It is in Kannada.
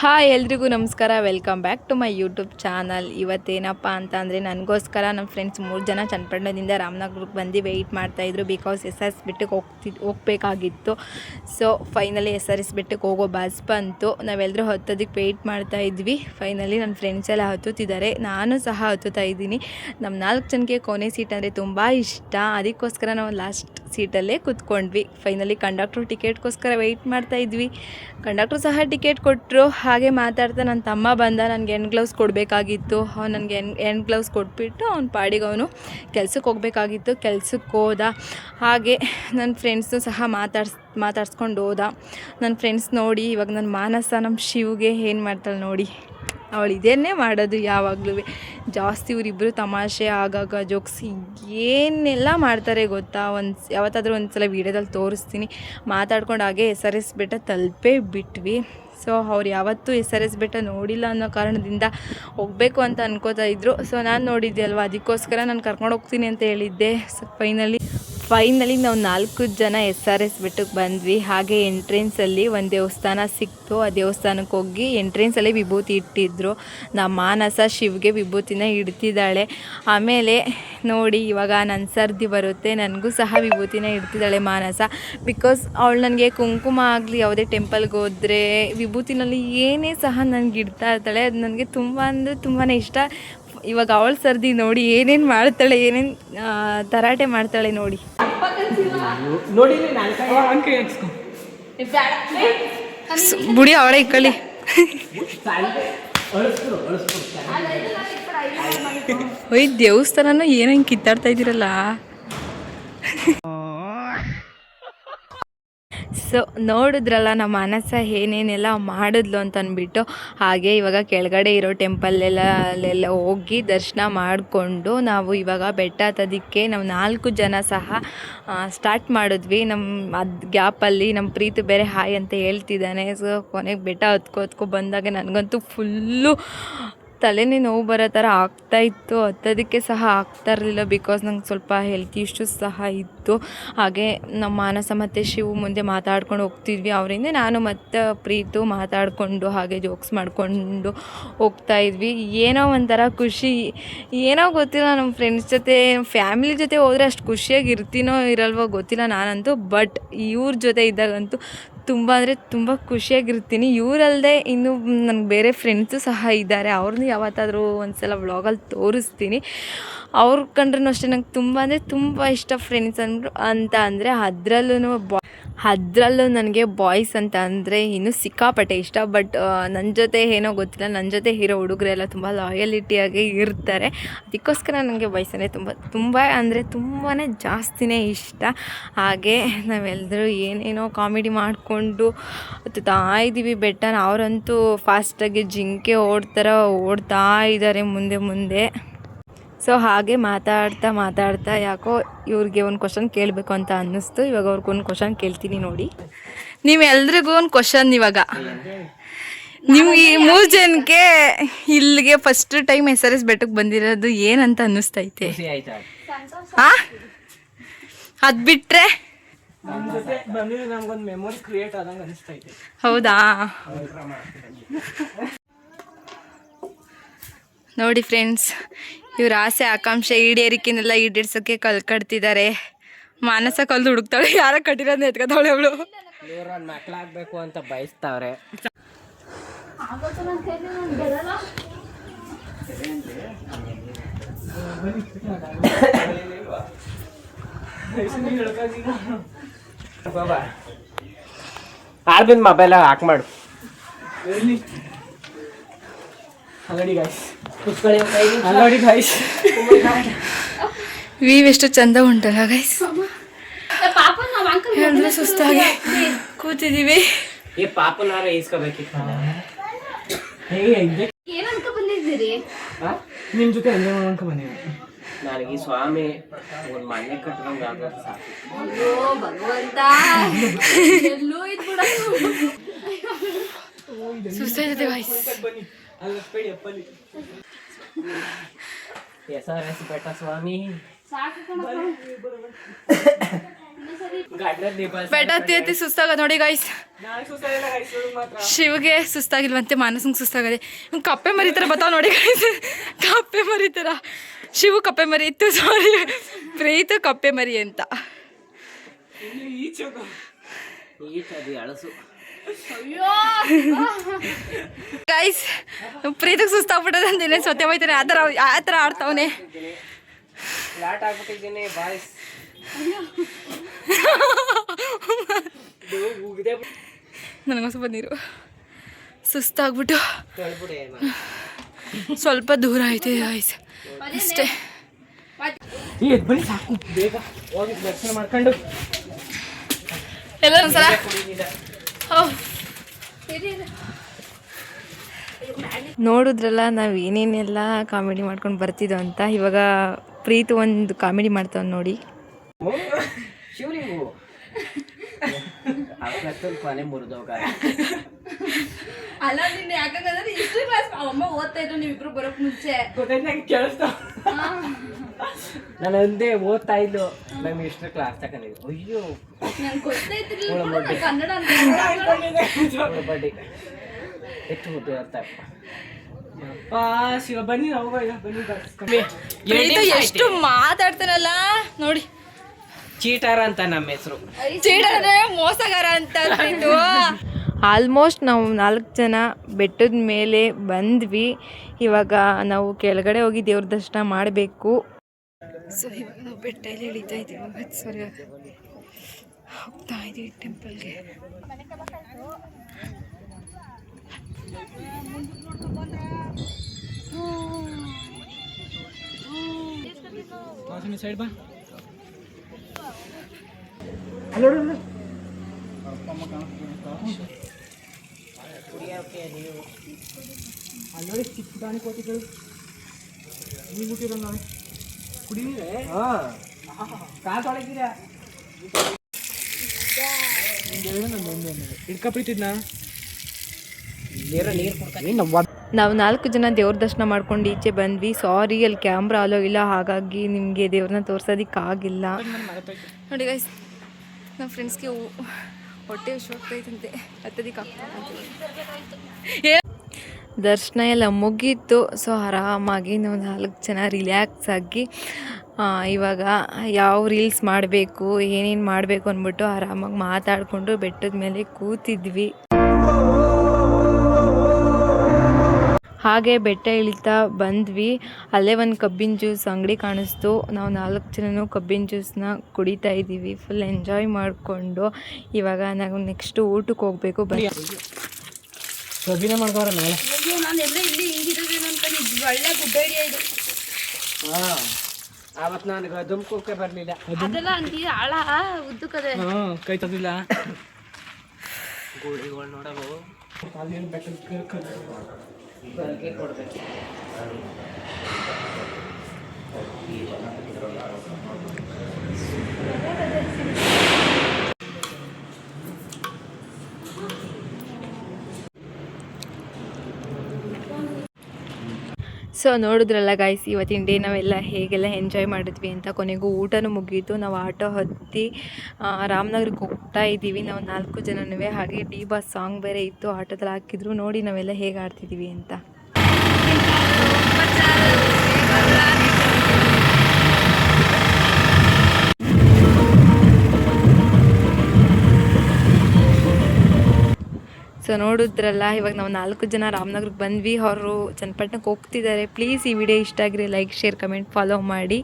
ಹಾಯ್ ಎಲ್ರಿಗೂ ನಮಸ್ಕಾರ, welcome back to my YouTube channel. ಇವತ್ತೇನಪ್ಪ ಅಂತ ಅಂದರೆ ನನಗೋಸ್ಕರ ನಮ್ಮ ಫ್ರೆಂಡ್ಸ್ 3 ಜನ ಚನ್ನಪಟ್ಟಣದಿಂದ ರಾಮನಗರಕ್ಕೆ ಬಂದು ವೆಯ್ಟ್ ಮಾಡ್ತಾಯಿದ್ರು. ಬಿಕಾಸ್ SRS ಬೆಟ್ಟಕ್ಕೆ ಹೋಗಬೇಕಾಗಿತ್ತು. ಸೊ ಫೈನಲಿ SRS ಬೆಟ್ಟಕ್ಕೆ ಹೋಗೋ ಬಸ್ ಬಂತು. ನಾವೆಲ್ಲರೂ ಹತ್ತೋದಕ್ಕೆ ವೆಯ್ಟ್ ಮಾಡ್ತಾಯಿದ್ವಿ. ಫೈನಲಿ ನನ್ನ ಫ್ರೆಂಡ್ಸ್ ಎಲ್ಲ ಹತ್ತುತ್ತಿದ್ದಾರೆ, ನಾನು ಸಹ ಹತ್ತುತ್ತಾ ಇದ್ದೀನಿ. ನಮ್ಮ 4 ಜನಕ್ಕೆ ಕೊನೆ ಸೀಟ್ ಅಂದರೆ ತುಂಬ ಇಷ್ಟ, ಅದಕ್ಕೋಸ್ಕರ ನಾವು ಲಾಸ್ಟ್ ಸೀಟಲ್ಲೇ ಕೂತ್ಕೊಂಡ್ವಿ. ಫೈನಲಿ ಕಂಡಕ್ಟ್ರು ಟಿಕೆಟ್ಗೋಸ್ಕರ ವೆಯ್ಟ್ ಮಾಡ್ತಾಯಿದ್ವಿ. ಕಂಡಕ್ಟ್ರು ಸಹ ಟಿಕೆಟ್ ಕೊಟ್ಟರು. ಹಾಗೆ ಮಾತಾಡ್ತಾ ನನ್ನ ತಮ್ಮ ಬಂದ, ನನಗೆ ಎಂಡ್ ಗ್ಲೌಸ್ ಕೊಡಬೇಕಾಗಿತ್ತು. ಅವ್ನು ನನಗೆ ಎಂಡ್ ಗ್ಲೌಸ್ ಕೊಟ್ಬಿಟ್ಟು ಅವ್ನ ಪಾಡಿಗೆ ಅವನು ಕೆಲ್ಸಕ್ಕೆ ಹೋಗಬೇಕಾಗಿತ್ತು. ಕೆಲ್ಸಕ್ಕೆ ಹೋದ. ಹಾಗೆ ನನ್ನ ಫ್ರೆಂಡ್ಸು ಸಹ ಮಾತಾಡ್ಸ್ಕೊಂಡು ಹೋದ. ನನ್ನ ಫ್ರೆಂಡ್ಸ್ ನೋಡಿ, ಇವಾಗ ನನ್ನ ಮಾನಸ ನಮ್ಮ ಶಿವ್ಗೆ ಏನು ಮಾಡ್ತಾಳೆ ನೋಡಿ, ಅವಳು ಇದನ್ನೇ ಮಾಡೋದು ಯಾವಾಗಲೂ. ಜಾಸ್ತಿ ಇವರಿಬ್ಬರು ತಮಾಷೆ, ಆಗಾಗ ಜೋಕ್ಸ್ ಏನೆಲ್ಲ ಮಾಡ್ತಾರೆ ಗೊತ್ತಾ. ಯಾವತ್ತಾದರೂ ಒಂದು ಸಲ ವೀಡಿಯೋದಲ್ಲಿ ತೋರಿಸ್ತೀನಿ. ಮಾತಾಡ್ಕೊಂಡು ಹಾಗೆ SRS ಬೆಟ್ಟ ತಲುಪೇ ಬಿಟ್ವಿ. ಸೊ ಅವ್ರು ಯಾವತ್ತೂ SRS ಬೆಟ್ಟ ನೋಡಿಲ್ಲ ಅನ್ನೋ ಕಾರಣದಿಂದ ಹೋಗಬೇಕು ಅಂತ ಅನ್ಕೋತಾ ಇದ್ರು. ಸೊ ನಾನು ನೋಡಿದ್ದೆ ಅಲ್ವಾ, ಅದಕ್ಕೋಸ್ಕರ ನಾನು ಕರ್ಕೊಂಡು ಹೋಗ್ತೀನಿ ಅಂತ ಹೇಳಿದ್ದೆ. ಸೊ ಫೈನಲಿ ನಾವು 4 ಜನ SRS ಬೆಟ್ಟಕ್ಕೆ ಬಂದ್ವಿ. ಹಾಗೆ ಎಂಟ್ರೆನ್ಸಲ್ಲಿ ಒಂದು ದೇವಸ್ಥಾನ ಸಿಕ್ತು. ಆ ದೇವಸ್ಥಾನಕ್ಕೆ ಹೋಗಿ ಎಂಟ್ರೆನ್ಸಲ್ಲೇ ವಿಭೂತಿ ಇಟ್ಟಿದ್ರು. ನಮ್ಮ ಮಾನಸ ಶಿವ್ಗೆ ವಿಭೂತಿನ ಇಡ್ತಿದ್ದಾಳೆ. ಆಮೇಲೆ ನೋಡಿ, ಇವಾಗ ನನ್ನ ಸರ್ದಿ ಬರುತ್ತೆ, ನನಗೂ ಸಹ ವಿಭೂತಿನ ಇಡ್ತಿದ್ದಾಳೆ ಮಾನಸ. ಬಿಕಾಸ್ ಅವಳು ನನಗೆ ಕುಂಕುಮ ಆಗಲಿ ಯಾವುದೇ ಟೆಂಪಲ್ಗೆ ಹೋದರೆ ವಿಭೂತಿನಲ್ಲಿ ಏನೇ ಸಹ ನನಗೆ ಇಡ್ತಾ ಇರ್ತಾಳೆ. ಅದು ನನಗೆ ತುಂಬ ಅಂದರೆ ತುಂಬಾ ಇಷ್ಟ. ಇವಾಗ ಅವಳ ಸರ್ದಿ ನೋಡಿ ಏನೇನು ಮಾಡ್ತಾಳೆ, ಏನೇನು ತರಾಟೆ ಮಾಡ್ತಾಳೆ ನೋಡಿ. ಬುಡಿ ಅವಳೇ ಇಕ್ಕಳಿ. ಒಯ್ ದೇವಸ್ಥಾನನೂ ಏನಂಗೆ ಕಿತ್ತಾಡ್ತಾ ಇದ್ದೀರಲ್ಲ. ಸೊ ನೋಡಿದ್ರಲ್ಲ ನಮ್ಮ ಮಾನಸ ಏನೇನೆಲ್ಲ ಮಾಡಿದ್ಲು ಅಂತ ಅಂದ್ಬಿಟ್ಟು. ಹಾಗೆ ಇವಾಗ ಕೆಳಗಡೆ ಇರೋ ಟೆಂಪಲ್ಲೆಲ್ಲ ಹೋಗಿ ದರ್ಶನ ಮಾಡಿಕೊಂಡು ನಾವು ಇವಾಗ ಬೆಟ್ಟ ಹತ್ತೋದಕ್ಕೆ ನಾವು 4 ಜನ ಸಹ ಸ್ಟಾರ್ಟ್ ಮಾಡಿದ್ವಿ. ಅದು ಗ್ಯಾಪಲ್ಲಿ ನಮ್ಮ ಪ್ರೀತಿ ಬೇರೆ ಹಾಯ್ ಅಂತ ಹೇಳ್ತಿದ್ದಾನೆ. ಸೊ ಕೊನೆಗೆ ಬೆಟ್ಟ ಹತ್ಕೊ ಬಂದಾಗ ನನಗಂತೂ ಫುಲ್ಲು ತಲೆನೇ ನೋವು ಬರೋ ಥರ ಆಗ್ತಾಯಿತ್ತು. ಹತ್ತೋದಕ್ಕೆ ಸಹ ಆಗ್ತಾ ಇರಲಿಲ್ಲ. ಬಿಕಾಸ್ ನಂಗೆ ಸ್ವಲ್ಪ ಹೆಲ್ತ್ ಇಶ್ಯೂಸ್ ಸಹ ಇತ್ತು. ಹಾಗೆ ನಮ್ಮ ಮಾನಸ ಮತ್ತು ಶಿವು ಮುಂದೆ ಮಾತಾಡ್ಕೊಂಡು ಹೋಗ್ತಿದ್ವಿ. ಅವರಿಂದ ನಾನು ಮತ್ತು ಪ್ರೀತು ಮಾತಾಡಿಕೊಂಡು ಹಾಗೆ ಜೋಕ್ಸ್ ಮಾಡಿಕೊಂಡು ಹೋಗ್ತಾಯಿದ್ವಿ. ಏನೋ ಒಂಥರ ಖುಷಿ, ಏನೋ ಗೊತ್ತಿಲ್ಲ. ನಮ್ಮ ಫ್ರೆಂಡ್ಸ್ ಜೊತೆ, ಫ್ಯಾಮಿಲಿ ಜೊತೆ ಹೋದರೆ ಅಷ್ಟು ಖುಷಿಯಾಗಿ ಇರ್ತೀನೋ ಇರಲ್ವೋ ಗೊತ್ತಿಲ್ಲ ನಾನಂತೂ. ಬಟ್ ಇವ್ರ ಜೊತೆ ಇದ್ದಾಗಂತೂ ತುಂಬ ಅಂದರೆ ತುಂಬ ಖುಷಿಯಾಗಿರ್ತೀನಿ. ಇವರಲ್ಲದೆ ಇನ್ನೂ ನನಗೆ ಬೇರೆ ಫ್ರೆಂಡ್ಸು ಸಹ ಇದ್ದಾರೆ. ಅವ್ರನ್ನೂ ಯಾವತ್ತಾದರೂ ಒಂದು ಸಲ ವ್ಲಾಗಲ್ಲಿ ತೋರಿಸ್ತೀನಿ. ಅವ್ರು ಕಂಡ್ರೂ ಅಷ್ಟೇ ನಂಗೆ ತುಂಬ ಅಂದರೆ ತುಂಬ ಇಷ್ಟ ಫ್ರೆಂಡ್ಸ್ ಅಂತ ಅಂದರೆ. ಅದರಲ್ಲೂ ನನಗೆ ಬಾಯ್ಸ್ ಅಂತ ಅಂದರೆ ಇನ್ನೂ ಸಿಕ್ಕಾಪಟ್ಟೆ ಇಷ್ಟ. ಬಟ್ ನನ್ನ ಜೊತೆ ಏನೋ ಗೊತ್ತಿಲ್ಲ, ನನ್ನ ಜೊತೆ ಇರೋ ಹುಡುಗರೆಲ್ಲ ತುಂಬ ಲಾಯಲಿಟಿಯಾಗಿ ಇರ್ತಾರೆ. ಅದಕ್ಕೋಸ್ಕರ ನನಗೆ ಬಾಯ್ಸ್ ಅಂದರೆ ತುಂಬ ಅಂದರೆ ತುಂಬಾ ಜಾಸ್ತಿನೇ ಇಷ್ಟ. ಹಾಗೆ ನಾವೆಲ್ಲರೂ ಏನೇನೋ ಕಾಮಿಡಿ ಮಾಡಿಕೊಂಡು ಹತ್ತುತ್ತಾ ಇದ್ದೀವಿ ಬೆಟ್ಟನ. ಅವರಂತೂ ಫಾಸ್ಟಾಗಿ ಜಿಂಕೆ ಓಡ್ತಾ ಇದ್ದಾರೆ ಮುಂದೆ. ಸೊ ಹಾಗೆ ಮಾತಾಡ್ತಾ ಯಾಕೋ ಇವ್ರಿಗೆ ಒಂದು ಕ್ವಶನ್ ಕೇಳಬೇಕು ಅಂತ ಅನ್ನಿಸ್ತು. ಇವಾಗ ಅವ್ರಿಗೊಂದು ಕ್ವಶನ್ ಕೇಳ್ತೀನಿ ನೋಡಿ. ನೀವೆಲ್ರಿಗೂ ಒಂದು ಕ್ವಶನ್. ಇವಾಗ ನಿಮ್ಗೆ 3 ಜನಕ್ಕೆ ಇಲ್ಲಿಗೆ ಫಸ್ಟ್ ಟೈಮ್ SRS ಬೆಟ್ಟಕ್ಕೆ ಬಂದಿರೋದು ಏನಂತ ಅನ್ನಿಸ್ತೈತೆ? ಅದು ಬಿಟ್ಟರೆ ಹೌದಾ? ನೋಡಿ ಫ್ರೆಂಡ್ಸ್, ಇವ್ರ ಆಸೆ ಆಕಾಂಕ್ಷೆ ಈಡೇರಿಕೆನೆಲ್ಲ ಈಡೇರ್ಸೋಕ್ಕೆ ಕಟ್ತಿದ್ದಾರೆ. ಮಾನಸ ಕಲ್ಲು ಹುಡುಕ್ತಾಳೆ, ಯಾರ ಕಟ್ಟಿರೋದನ್ನ ಎತ್ಕೊತಾಳೆ ಅವಳು. ಮಕ್ಕಳಾಗಬೇಕು ಅಂತ ಬಯಸ್ತಾವ್ರೆ. ಆಲ್ಬಿನ್ ಮೊಬೈಲ್ ಹಾಕ್ ಮಾಡು. ವೀವ್ ಎಷ್ಟು ಚಂದ ಉಂಟಲ್ಲ ಗೈಸ್. ಎಲ್ಲರೂ ಸುಸ್ತಾಗಿ ಕೂತಿದ್ದೀವಿ. ನಿಮ್ ಜೊತೆ ನನಗೆ ಸ್ವಾಮಿ ಒಂದು ಮನೆ ಕಟ್ಕೊಂಡ್ ಸುಸ್ತಾಗಿದೆ ಗೈಸ್. SRS ಬೆಟ್ಟ ಸ್ವಾಮಿ ಬೆಟ್ಟ ಹತ್ತಿ ಹತ್ತಿ ಸುಸ್ತಾಗ ನೋಡಿ ಗೈಸ್. ಶಿವಗೆ ಸುಸ್ತಾಗಿಲ್ವಂತೆ, ಮಾನಸಂಗೆ ಸುಸ್ತಾಗದೆ. ಇವ್ನು ಕಪ್ಪೆ ಮರಿತಾರ ಬರ್ತಾವ ನೋಡಿ ಗೈಸ್, ಕಪ್ಪೆ ಮರಿತಾರ. ಶಿವು ಕಪ್ಪೆ ಮರಿ ಇತ್ತು, ಸಾರಿ ಪ್ರೀತು ಕಪ್ಪೆ ಮರಿ ಅಂತ. ಗೈಸ್ ಪ್ರೀತಿಗೆ ಸುಸ್ತಾಗ್ಬಿಟ್ಟದ ಅಂದೇನೆ ಸೊತ್ತೆ ಹೋಯ್ತಾನೆ, ಆ ಥರ ಆಡ್ತಾವನೆ. ನನಗೆ ಸ್ವಲ್ಪ ನೀರು ಸುಸ್ತಾಗ್ಬಿಟ್ಟು ಸ್ವಲ್ಪ ದೂರ ಐತೆ ಗೈಸ್ ಅಷ್ಟೇ. ಸಾಕು, ಬೇಗ ಹೋಗಿ ದರ್ಶನ ಮಾಡ್ಕೊಂಡು ಎಲ್ಲರೂ ಒಂದ್ಸಲ ನೋಡಿದ್ರಲ್ಲ ನಾವು ಏನೇನೆಲ್ಲ ಕಾಮಿಡಿ ಮಾಡ್ಕೊಂಡು ಬರ್ತಿದ್ದೋ ಅಂತ. ಇವಾಗ ಪ್ರೀತು ಒಂದು ಕಾಮಿಡಿ ಮಾಡ್ತಾವ ನೋಡಿ. ಶಿವಲಿಂಗು ಕೊನೆ ಮುರಿದೋಗ ಅಲ್ಲ ನಿನ್ನೆ ಯಾಕಂದ್ರೆ ಹಿಸ್ಟ್ರಿ ಕ್ಲಾಸ್ ಅಮ್ಮ ಓದ್ತಾ ಇದ್ರು ನೀವಿಬ್ರು ಬರೋಕ್ ಮುಂಚೆ ಕೇಳಿಸ್ತಾ. ನಾನು ಒಂದೇ ಓದ್ತಾ ಇದ್ದು, ನಮ್ಗೆ ಹಿಸ್ಟ್ರಿ ಕ್ಲಾಸ್ ತಗೊಂಡಿದ್ದು. ಅಯ್ಯೋ ನಂಗೆ ಗೊತ್ತೈತಿರ್ಲಿಲ್ಲ ಕನ್ನಡ ಬಡ್ಡಿ ಹೆಚ್ಚು ಮುದ್ದು ಅರ್ಥ. ಶಿವ ಬನ್ನಿ, ನಾವು ಬನ್ನಿ. ಪ್ರೀತು ಎಷ್ಟು ಮಾತಾಡ್ತಾನಲ್ಲ ನೋಡಿ. ಚೀಟಾರ ಅಂತ ನಮ್ಮ ಹೆಸರು. ಚೀಟರ್ ಅಂದ್ರೆ ಮೋಸಗಾರ ಅಂತ ಪ್ರೀತು. ಆಲ್ಮೋಸ್ಟ್ ನಾವು 4 ಜನ ಬೆಟ್ಟದ ಮೇಲೆ ಬಂದ್ವಿ. ಇವಾಗ ನಾವು ಕೆಳಗಡೆ ಹೋಗಿ ದೇವ್ರ ದರ್ಶನ ಮಾಡಬೇಕು. ಸೊ ಇವಾಗ ನಾವು ಬೆಟ್ಟಲ್ಲಿ ಇಳಿತಾ ಇದ್ದೀವಿ. ಸರಿ ಹೋಗ್ತಾ ಇದ್ದೀವಿ ಟೆಂಪಲ್ಗೆ. ಸೈಡ್ ಬಾ. ಅಲ್ಲಿ ಚಿಕ್ಕ ಪುಟಾಣಿ ಕೋತಿಗಳು ನೀವು ಬಿಟ್ಟಿರೋ ನೋಡಿ ಕುಡಿದ್ರೆ ಕಾತೊಳಗಿರ ಹಿಡ್ಕೊಬಿಟ್ಟಿದ್ನ ನಾವು 4 ಜನ ದೇವ್ರ ದರ್ಶನ ಮಾಡ್ಕೊಂಡು ಈಚೆ ಬಂದ್ವಿ. ಸಾರಿ ಅಲ್ಲಿ ಕ್ಯಾಮ್ರಾ ಅಲೋ ಇಲ್ಲ, ಹಾಗಾಗಿ ನಿಮಗೆ ದೇವ್ರನ್ನ ತೋರ್ಸೋದಕ್ಕಾಗಿಲ್ಲ ನೋಡಿ ಗೈಸ್. ನಮ್ಮ ಫ್ರೆಂಡ್ಸ್ಗೆ ಹೊಟ್ಟೆ ವಿಷ ಹೋಗ್ತೈತಂತೆ, ಹತ್ತೋದಕ್ಕಾಗ್ತದೆ. ದರ್ಶನ ಎಲ್ಲ ಮುಗೀತು. ಸೊ ಆರಾಮಾಗಿ ನಾವು 4 ಜನ ರಿಲ್ಯಾಕ್ಸ್ ಆಗಿ ಇವಾಗ ಯಾವ ರೀಲ್ಸ್ ಮಾಡಬೇಕು ಏನೇನು ಮಾಡಬೇಕು ಅಂದ್ಬಿಟ್ಟು ಆರಾಮಾಗಿ ಮಾತಾಡಿಕೊಂಡು ಬೆಟ್ಟದ ಮೇಲೆ ಕೂತಿದ್ವಿ. ಹಾಗೆ ಬೆಟ್ಟ ಇಳಿತಾ ಬಂದ್ವಿ. ಅಲ್ಲೇ ಒಂದು ಕಬ್ಬಿನ ಜ್ಯೂಸ್ ಅಂಗಡಿ ಕಾಣಿಸ್ತು. ನಾವು 4 ಜನನೂ ಕಬ್ಬಿನ ಜ್ಯೂಸನ್ನ ಕುಡಿತಾ ಇದ್ದೀವಿ, ಫುಲ್ ಎಂಜಾಯ್ ಮಾಡಿಕೊಂಡು. ಇವಾಗ ನಾವು ನೆಕ್ಸ್ಟ್ ಊಟಕ್ಕೆ ಹೋಗಬೇಕು. ಕಬ್ಬಿನ ಮಾಡ್ಕೋರ ಮೇಲೆ ನಾನೆಲ್ಲ ಇಲ್ಲಿ ಹಿಂಗಿರೋದೇನು ಅಂತ ಒಳ್ಳೆ ಗುಡ್ ಐಡಿಯಾ ಇದು. ಅವತ್ತು ನನಗೆ ದುಮ್ಕೋಕೆ ಬರಲಿಲ್ಲ. ಅದೆಲ್ಲ ಅಂತೀ ಆಳ ಉದ್ದಕ್ಕದೆ ಕೈ ತದಿಲ್ಲ. ಗೋಳಿಗಳು ನೋಡವು ಅಲ್ಲಿ ಬೆಟ್ಟದ ಕೊಡ್ಬೇಕು. ಸೊ ನೋಡಿದ್ರಲ್ಲ ಗಾಯ್ಸ್, ಇವತ್ತಿನ ಡೇ ನಾವೆಲ್ಲ ಹೇಗೆಲ್ಲ ಎಂಜಾಯ್ ಮಾಡಿದ್ವಿ ಅಂತ. ಕೊನೆಗೂ ಊಟನೂ ಮುಗೀತು. ನಾವು ಆಟೋ ಹತ್ತಿ ರಾಮನಗರಕ್ಕೆ ಹೋಗ್ತಾ ಇದ್ದೀವಿ ನಾವು 4 ಜನನೂ. ಹಾಗೆ ಡಿ ಬಾಸ್ ಸಾಂಗ್ ಬೇರೆ ಇತ್ತು, ಆಟೋದಲ್ಲಿ ಹಾಕಿದ್ರು. ನೋಡಿ ನಾವೆಲ್ಲ ಹೇಗೆ ಆಡ್ತಿದ್ದೀವಿ ಅಂತ. ಸೊ ನೋಡಿದ್ರಲ್ಲ, ಇವಾಗ ನಾವು 4 ಜನ ರಾಮನಗರಕ್ಕೆ ಬಂದ್ವಿ. ಅವರು ಚನ್ನಪಟ್ಟಣಕ್ಕೆ ಹೋಗ್ತಿದ್ದಾರೆ. ಪ್ಲೀಸ್ ಈ ವಿಡಿಯೋ ಇಷ್ಟ ಆಗಿರಿ ಲೈಕ್, ಶೇರ್, ಕಮೆಂಟ್, ಫಾಲೋ ಮಾಡಿ.